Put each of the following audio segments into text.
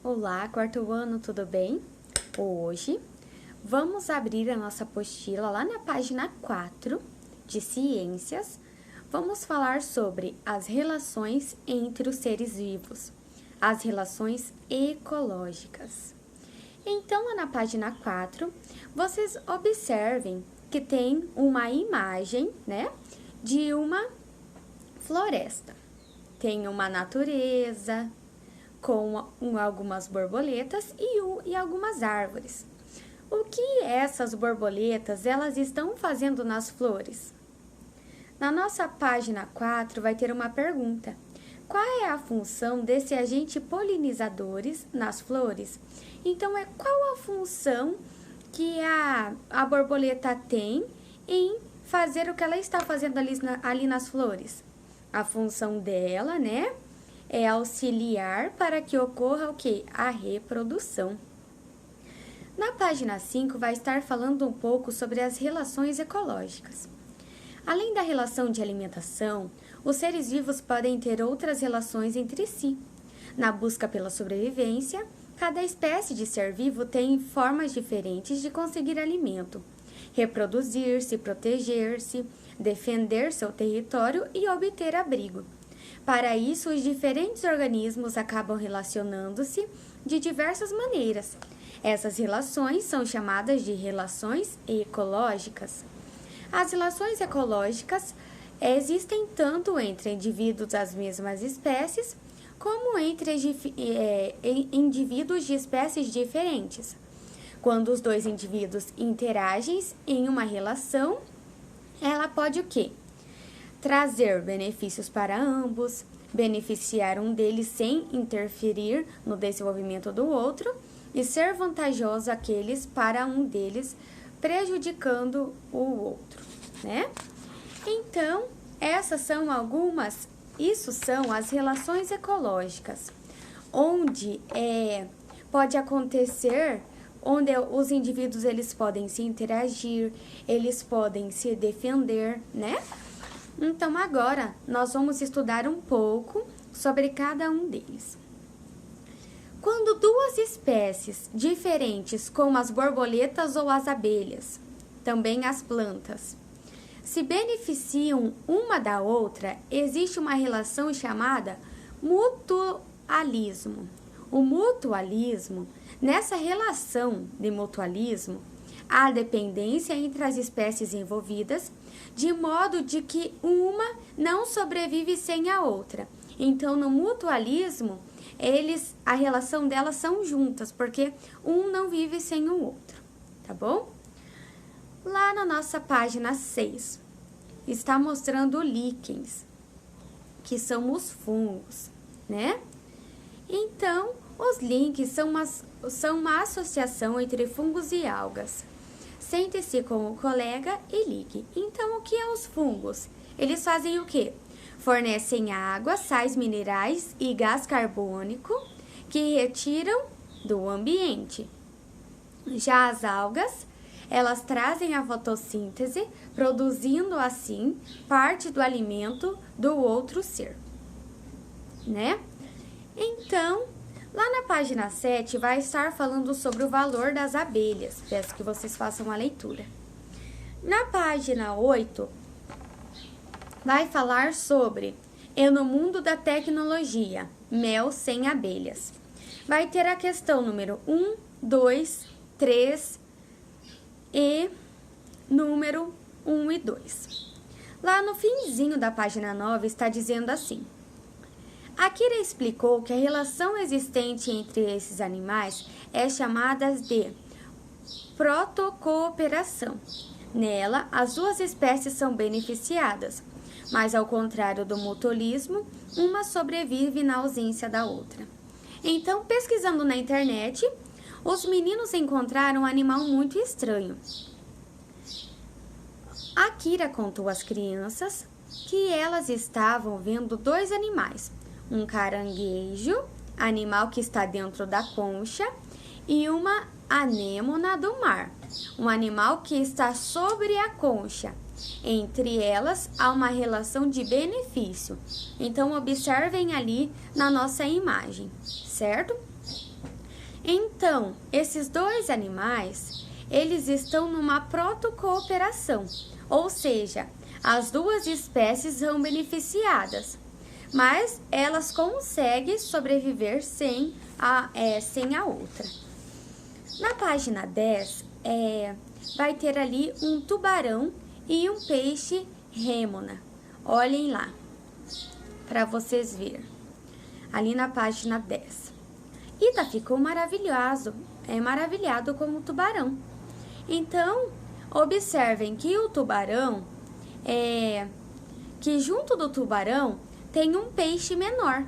Olá, quarto ano, tudo bem? Hoje vamos abrir a nossa apostila lá na página 4 de Ciências. Vamos falar sobre as relações entre os seres vivos, as relações ecológicas. Então, lá na página 4, vocês observem que tem uma imagem, de uma floresta. Tem uma natureza com algumas borboletas e algumas árvores. O que essas borboletas elas estão fazendo nas flores? Na nossa página 4 vai ter uma pergunta. Qual é a função desse agente polinizadores nas flores? Então, qual a função que a borboleta tem em fazer o que ela está fazendo ali nas flores? A função dela, é auxiliar para que ocorra o quê? A reprodução. Na página 5 vai estar falando um pouco sobre as relações ecológicas. Além da relação de alimentação, os seres vivos podem ter outras relações entre si. Na busca pela sobrevivência, cada espécie de ser vivo tem formas diferentes de conseguir alimento, reproduzir-se, proteger-se, defender seu território e obter abrigo. Para isso, os diferentes organismos acabam relacionando-se de diversas maneiras. Essas relações são chamadas de relações ecológicas. As relações ecológicas existem tanto entre indivíduos das mesmas espécies, como entre indivíduos de espécies diferentes. Quando os dois indivíduos interagem em uma relação, ela pode o quê? Trazer benefícios para ambos, beneficiar um deles sem interferir no desenvolvimento do outro e ser vantajoso àqueles para um deles, prejudicando o outro, Então, isso são as relações ecológicas, onde pode acontecer, onde os indivíduos eles podem se interagir, eles podem se defender, Então, agora, nós vamos estudar um pouco sobre cada um deles. Quando duas espécies diferentes, como as borboletas ou as abelhas, também as plantas, se beneficiam uma da outra, existe uma relação chamada mutualismo. O mutualismo, nessa relação de mutualismo, há dependência entre as espécies envolvidas, de modo de que uma não sobrevive sem a outra. Então, no mutualismo, a relação delas são juntas, porque um não vive sem o outro, tá bom? Lá na nossa página 6, está mostrando líquens, que são os fungos, Então, os líquens são uma associação entre fungos e algas. Sente-se como colega e ligue. Então, o que é os fungos? Eles fazem o quê? Fornecem água, sais minerais e gás carbônico que retiram do ambiente. Já as algas, elas trazem a fotossíntese, produzindo assim parte do alimento do outro ser, Então, lá na página 7 vai estar falando sobre o valor das abelhas. Peço que vocês façam a leitura. Na página 8, vai falar sobre no mundo da tecnologia, mel sem abelhas. Vai ter a questão número 1, 2, 3 e número 1 e 2. Lá no finzinho da página 9 está dizendo assim: Akira explicou que a relação existente entre esses animais é chamada de protocooperação. Nela, as duas espécies são beneficiadas, mas ao contrário do mutualismo, uma sobrevive na ausência da outra. Então, pesquisando na internet, os meninos encontraram um animal muito estranho. Akira contou às crianças que elas estavam vendo dois animais, um caranguejo, animal que está dentro da concha, e uma anêmona do mar, um animal que está sobre a concha. Entre elas há uma relação de benefício. Então, observem ali na nossa imagem, certo? Então, esses dois animais, eles estão numa protocooperação, ou seja, as duas espécies são beneficiadas, mas elas conseguem sobreviver sem a outra. Na página 10, vai ter ali um tubarão e um peixe rêmona. Olhem lá, para vocês verem. Ali na página 10. Ita ficou maravilhado com o tubarão. Então, observem que o tubarão, que junto do tubarão tem um peixe menor.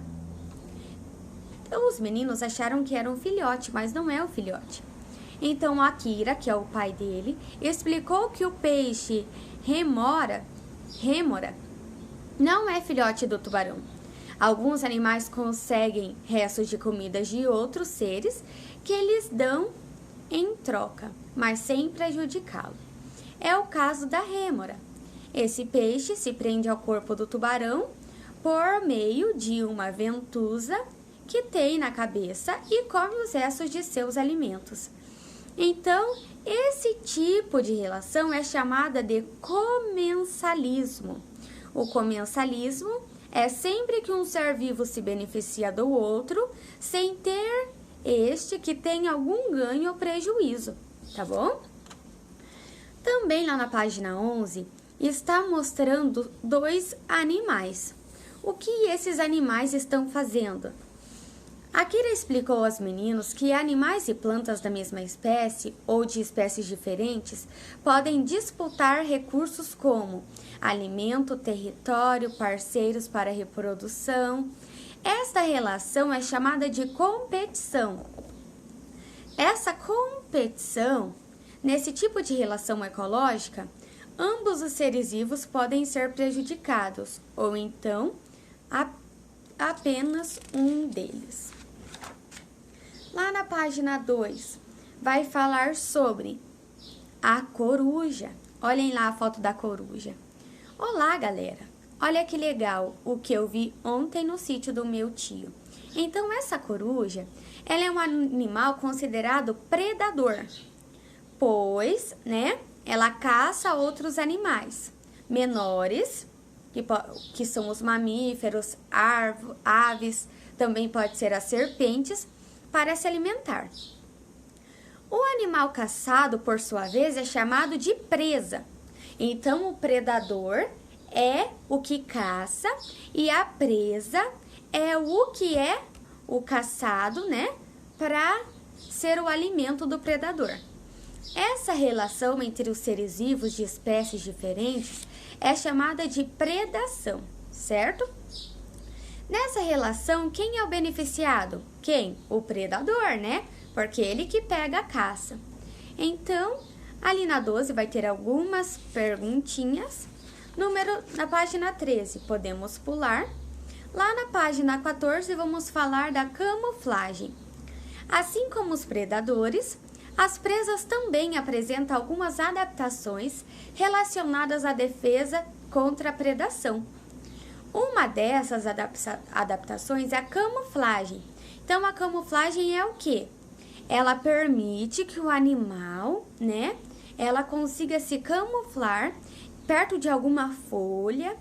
Então, os meninos acharam que era um filhote, mas não é um filhote. Então, a Kira, que é o pai dele, explicou que o peixe rêmora não é filhote do tubarão. Alguns animais conseguem restos de comidas de outros seres que eles dão em troca, mas sem prejudicá-lo. É o caso da rêmora. Esse peixe se prende ao corpo do tubarão por meio de uma ventosa que tem na cabeça e come os restos de seus alimentos. Então, esse tipo de relação é chamada de comensalismo. O comensalismo é sempre que um ser vivo se beneficia do outro sem ter este que tem algum ganho ou prejuízo, tá bom? Também lá na página 11 está mostrando dois animais. O que esses animais estão fazendo? A Kira explicou aos meninos que animais e plantas da mesma espécie ou de espécies diferentes podem disputar recursos como alimento, território, parceiros para reprodução. Esta relação é chamada de competição. Essa competição, nesse tipo de relação ecológica, ambos os seres vivos podem ser prejudicados, ou então apenas um deles. Lá na página 2, vai falar sobre a coruja. Olhem lá a foto da coruja. Olá, galera! Olha que legal o que eu vi ontem no sítio do meu tio. Então, essa coruja, ela é um animal considerado predador, pois, ela caça outros animais menores, que são os mamíferos, aves, também pode ser as serpentes, para se alimentar. O animal caçado, por sua vez, é chamado de presa. Então, o predador é o que caça e a presa é o que é o caçado, para ser o alimento do predador. Essa relação entre os seres vivos de espécies diferentes é chamada de predação, certo? Nessa relação, quem é o beneficiado? Quem? O predador, Porque ele que pega a caça. Então, ali na 12 vai ter algumas perguntinhas. Na página 13, podemos pular. Lá na página 14, vamos falar da camuflagem. Assim como os predadores, as presas também apresentam algumas adaptações relacionadas à defesa contra a predação. Uma dessas adaptações é a camuflagem. Então, a camuflagem é o quê? Ela permite que o animal, ela consiga se camuflar perto de alguma folha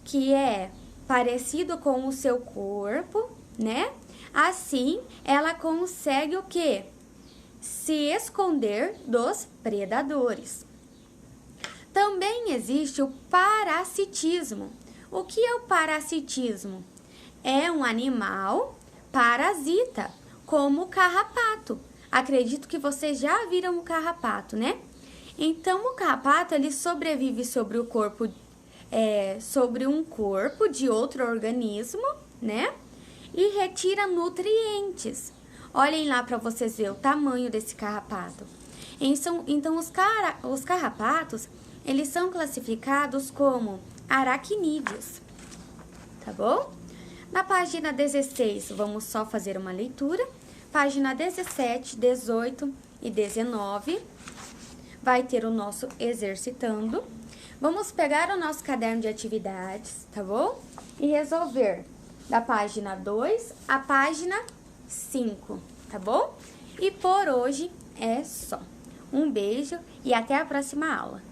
que é parecido com o seu corpo, Assim, ela consegue o quê? Se esconder dos predadores. Também existe o parasitismo. O que é o parasitismo? É um animal parasita, como o carrapato. Acredito que vocês já viram o carrapato, Então, o carrapato, ele sobrevive sobre o corpo, sobre um corpo de outro organismo, E retira nutrientes. Olhem lá para vocês verem o tamanho desse carrapato. Então, os carrapatos, eles são classificados como aracnídeos, tá bom? Na página 16, vamos só fazer uma leitura. Página 17, 18 e 19, vai ter o nosso exercitando. Vamos pegar o nosso caderno de atividades, tá bom? E resolver da página 2 à página 5, tá bom? E por hoje é só. Um beijo e até a próxima aula.